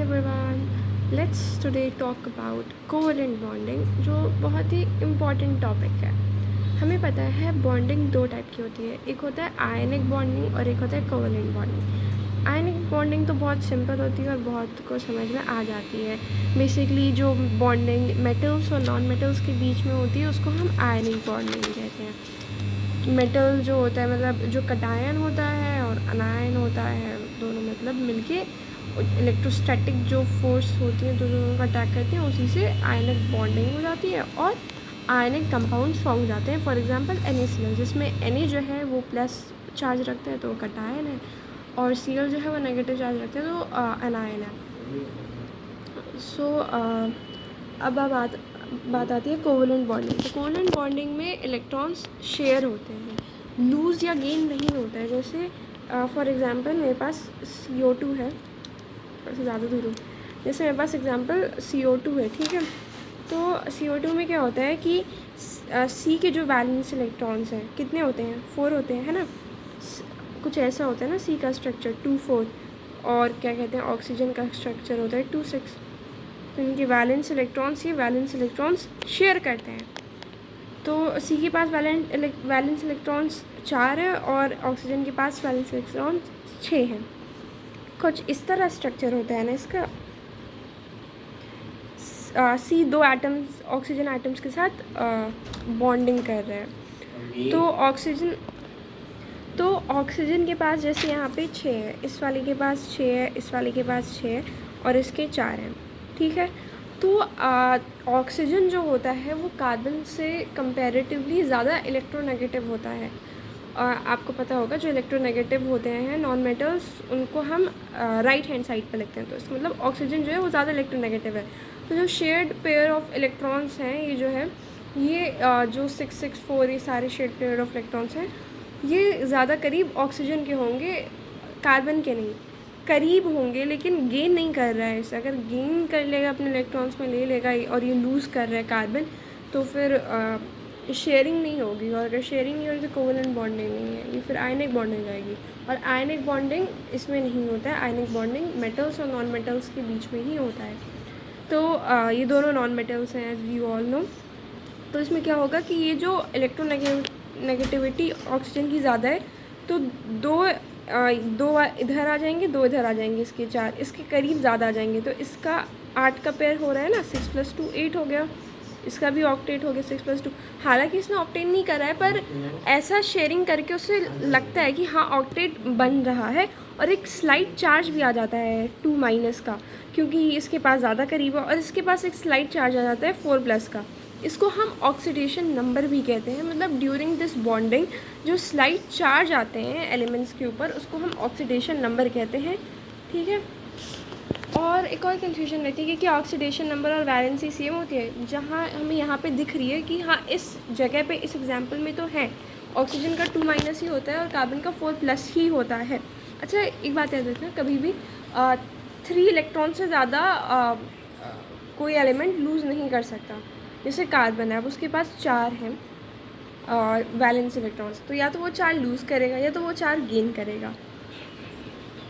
Everyone, let's today talk about covalent bonding, जो बहुत ही important topic है। हमें पता है बॉन्डिंग दो टाइप की होती है, एक होता है आयनिक बॉन्डिंग और एक होता है कोवेलेंट बॉन्डिंग। आयनिक बॉन्डिंग तो बहुत सिंपल होती है और बहुत को समझ में आ जाती है। बेसिकली जो बॉन्डिंग मेटल्स और नॉन मेटल्स के बीच में होती है उसको हम आयनिक बॉन्डिंग कहते हैं। मेटल जो होता है मतलब जो कटायन होता है और अनायन होता है, दोनों मतलब मिलके इलेक्ट्रोस्टैटिक जो फोर्स होती है दोनों का अटैक करते हैं, उसी से आयनिक बॉन्डिंग हो जाती है और आयनिक कंपाउंड्स फॉर्म हो जाते हैं। फॉर एग्जांपल NaCl, जिसमें Na जो है वो प्लस चार्ज रखता है तो कटायन है, और Cl जो है वो नेगेटिव चार्ज रखते हैं तो अनायन है। सो अब बात आती है कोवेलेंट बॉन्डिंग। तो कोवेलेंट बॉन्डिंग में इलेक्ट्रॉन्स शेयर होते हैं, लूज़ या गेन नहीं होता है। जैसे फॉर एग्जांपल मेरे पास CO2 है, थोड़ा सा ज़्यादा दूर हो, जैसे मेरे पास एग्जांपल CO2 है, ठीक है। तो CO2 में क्या होता है कि C के जो वैलेंस इलेक्ट्रॉन्स हैं कितने होते हैं, 4 होते हैं, है ना। कुछ ऐसा होता है ना C का स्ट्रक्चर 2 4, और क्या कहते हैं ऑक्सीजन का स्ट्रक्चर होता है 2 6। तो इनके वैलेंस इलेक्ट्रॉन्स शेयर करते हैं। तो C के पास वैलेंस इलेक्ट्रॉन्स 4 है और ऑक्सीजन के पास वैलेंस इलेक्ट्रॉन्स 6 हैं। कुछ इस तरह स्ट्रक्चर होता है ना इसका। C 2 एटम्स ऑक्सीजन एटम्स के साथ बॉन्डिंग कर रहे हैं। तो ऑक्सीजन के पास जैसे यहाँ पे 6 है, इस वाले के पास 6 है, इस वाले के पास 6 है और इसके 4 हैं, ठीक है। तो ऑक्सीजन जो होता है वो कार्बन से कंपैरेटिवली ज़्यादा इलेक्ट्रोनेगेटिव होता है। आपको पता होगा जो इलेक्ट्रोनेगेटिव होते हैं नॉन मेटल्स, उनको हम राइट हैंड साइड पर लिखते हैं। तो इसका मतलब ऑक्सीजन जो है वो ज़्यादा इलेक्ट्रोनेगेटिव है। तो जो शेयर्ड पेयर ऑफ इलेक्ट्रॉन्स हैं ये जो है ये जो 6 6 4 ये सारे शेयर्ड पेयर ऑफ इलेक्ट्रॉन्स हैं ये ज़्यादा करीब ऑक्सीजन के होंगे, कार्बन के नहीं। करीब होंगे लेकिन गेन नहीं कर रहा है। इसे अगर गेन कर लेगा अपने इलेक्ट्रॉन्स में ले लेगा और ये लूज़ कर रहा है कार्बन, तो फिर शेयरिंग नहीं होगी, और अगर शेयरिंग नहीं होगी तो कोवेलेंट बॉन्डिंग नहीं है, ये फिर आयनिक बॉन्डिंग जाएगी। और आयनिक बॉन्डिंग इसमें नहीं होता है। आयनिक बॉन्डिंग मेटल्स और नॉन मेटल्स के बीच में ही होता है। तो ये दोनों नॉन मेटल्स हैं एज वी ऑल नो। तो इसमें क्या होगा कि ये जो इलेक्ट्रोनेगेटिविटी ऑक्सीजन की ज़्यादा है, तो दो इधर आ जाएंगे, दो इधर आ जाएंगे, इसके 4 इसके करीब ज़्यादा आ जाएंगे। तो इसका 8 का पेयर हो रहा है ना, 6 + 2 8 हो गया, इसका भी ऑक्टेट हो गया 6 + 2। हालांकि इसने ऑक्टेट नहीं करा है, पर ऐसा शेयरिंग करके उसे लगता है कि हाँ ऑक्टेट बन रहा है, और एक स्लाइट चार्ज भी आ जाता है 2- का, क्योंकि इसके पास ज़्यादा करीब है, और इसके पास एक स्लाइट चार्ज आ जाता है 4+ का। इसको हम ऑक्सीडेशन नंबर भी कहते हैं। मतलब ड्यूरिंग दिस बॉन्डिंग जो स्लाइट चार्ज आते हैं एलिमेंट्स के ऊपर, उसको हम ऑक्सीडेशन नंबर कहते हैं, ठीक है। और एक और कन्फ्यूजन रहती है कि क्या ऑक्सीडेशन नंबर और वैलेंसी सेम होती है। जहाँ हमें यहाँ पे दिख रही है कि हाँ इस जगह पे इस एग्जांपल में तो है ऑक्सीजन का 2- ही होता है और कार्बन का 4+ ही होता है। अच्छा, एक बात याद रखना, कभी भी 3 इलेक्ट्रॉन से ज़्यादा कोई एलिमेंट लूज़ नहीं कर सकता। जैसे कार्बन है, अब उसके पास 4 हैं और वैलेंस इलेक्ट्रॉन्स, तो या तो वो 4 लूज़ करेगा या तो वो 4 गेन करेगा।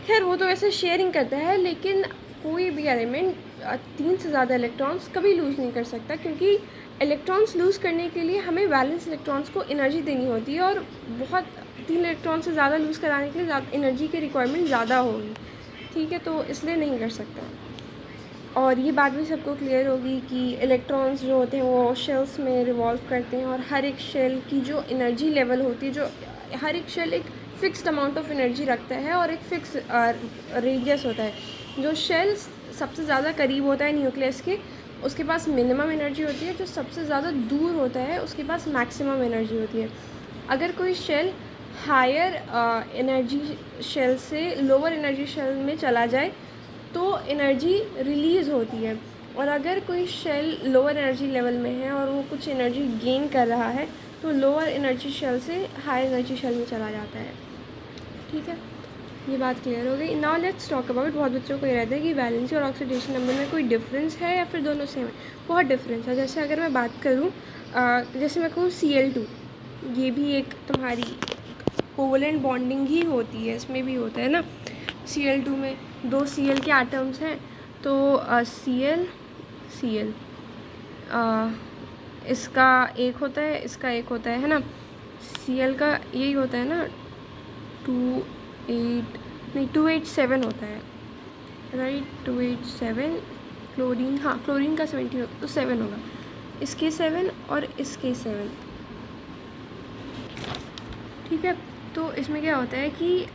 खैर वो तो वैसे शेयरिंग करता है, लेकिन कोई भी एलिमेंट 3 से ज़्यादा इलेक्ट्रॉन्स कभी लूज़ नहीं कर सकता, क्योंकि इलेक्ट्रॉन्स लूज़ करने के लिए हमें वैलेंस इलेक्ट्रॉन्स को एनर्जी देनी होती है, और बहुत 3 इलेक्ट्रॉन से ज़्यादा लूज़ कराने के लिए एनर्जी की रिक्वायरमेंट ज़्यादा होगी, ठीक है। तो इसलिए नहीं कर सकता। और ये बात भी सबको क्लियर होगी कि इलेक्ट्रॉन्स जो होते हैं वो शेल्स में रिवॉल्व करते हैं, और हर एक शेल की जो एनर्जी लेवल होती है, जो हर एक शेल एक फ़िक्स्ड अमाउंट ऑफ एनर्जी रखता है और एक फ़िक्स रेडियस होता है। जो शेल सबसे ज़्यादा करीब होता है न्यूक्लियस के, उसके पास मिनिमम एनर्जी होती है। जो सबसे ज़्यादा दूर होता है उसके पास मैक्सिमम एनर्जी होती है। अगर कोई शेल हायर एनर्जी शेल से लोअर एनर्जी शेल में चला जाए तो एनर्जी रिलीज़ होती है, और अगर कोई शेल लोअर एनर्जी लेवल में है और वो कुछ एनर्जी गेन कर रहा है तो लोअर एनर्जी शेल से हाई एनर्जी शेल में चला जाता है, ठीक है। ये बात क्लियर हो गई। नाउ लेट्स टॉक अबाउट, बहुत बच्चों को ये रहता है कि वैलेंसी और ऑक्सीडेशन नंबर में कोई डिफरेंस है या फिर दोनों सेम है। बहुत डिफरेंस है। जैसे अगर मैं बात करूँ, जैसे मैं कहूँ Cl2, ये भी एक तुम्हारी कोवेलेंट बॉन्डिंग ही होती है, इसमें भी होता है ना। Cl2 में 2 Cl के एटम्स हैं, तो Cl Cl इसका एक होता है, इसका एक होता है ना। Cl का यही होता है ना, 287 होता है, राइट, 287। क्लोरीन, हाँ क्लोरीन का 17 होता है, तो 7 होगा, इसके 7 और इसके 7, ठीक है। तो इसमें क्या होता है कि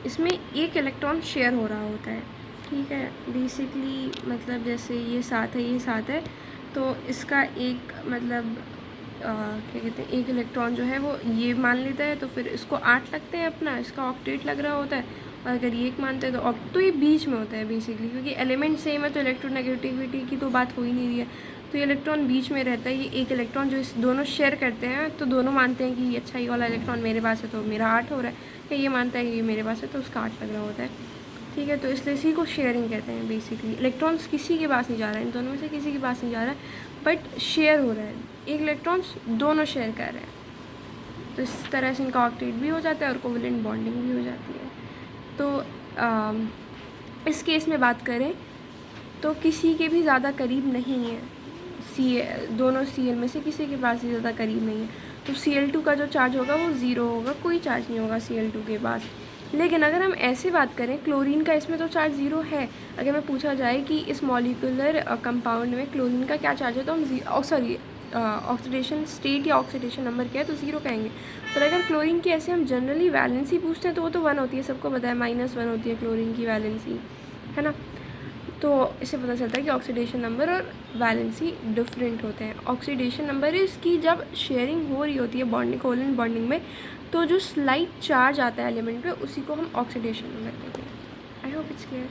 इसमें एक इलेक्ट्रॉन शेयर हो रहा होता है, ठीक है। बेसिकली मतलब जैसे ये 7 है, ये 7 है, तो इसका एक मतलब क्या कहते हैं, एक इलेक्ट्रॉन जो है वो ये मान लेता है, तो फिर इसको 8 लगते हैं अपना, इसका ऑक्टेट लग रहा होता है। और अगर ये एक मानते हैं तो ये बीच में होता है बेसिकली, क्योंकि एलिमेंट सेम है तो इलेक्ट्रोनेगेटिविटी की तो बात हो ही नहीं रही है। तो ये इलेक्ट्रॉन बीच में रहता है, ये एक इलेक्ट्रॉन जो इस दोनों शेयर करते हैं, तो दोनों मानते हैं कि अच्छा ये वाला इलेक्ट्रॉन मेरे पास है तो मेरा 8 हो रहा है, या ये मानता है कि ये मेरे पास है तो उसका 8 लग रहा होता है, ठीक है। तो इसलिए इसी को शेयरिंग कहते हैं बेसिकली। इलेक्ट्रॉन्स किसी के पास नहीं जा रहा है, इन दोनों में से किसी के पास नहीं जा रहा है, बट शेयर हो रहा है, एक इलेक्ट्रॉन्स दोनों शेयर कर रहे हैं। तो इस तरह से इनका ऑक्टेट भी हो जाता है और कोवेलेंट बॉन्डिंग भी हो जाती है। तो इस केस में बात करें तो किसी के भी ज़्यादा करीब नहीं है, दोनों Cl में से किसी के पास ही ज़्यादा करीब नहीं है। तो Cl2 का जो चार्ज होगा वो 0 होगा, कोई चार्ज नहीं होगा Cl2 के पास। लेकिन अगर हम ऐसे बात करें, क्लोरीन का इसमें तो चार्ज 0 है। अगर मैं पूछा जाए कि इस मॉलिक्यूलर कंपाउंड में क्लोरीन का क्या चार्ज है, तो हम ऑक्सीडेशन स्टेट या ऑक्सीडेशन नंबर क्या है, तो 0 कहेंगे। पर अगर क्लोरीन की ऐसे हम जनरली वैलेंसी पूछते हैं तो वो तो 1 होती है, सबको पता है, -1 होती है क्लोरीन की वैलेंसी, है ना। तो इससे पता चलता है कि ऑक्सीडेशन नंबर और वैलेंसी डिफरेंट होते हैं। ऑक्सीडेशन नंबर इसकी जब शेयरिंग हो रही होती है बॉन्डिंग, कोवेलेंट बॉन्डिंग में, तो जो स्लाइट चार्ज आता है एलिमेंट पे, उसी को हम ऑक्सीडेशन नंबर कहते हैं। I hope it's clear.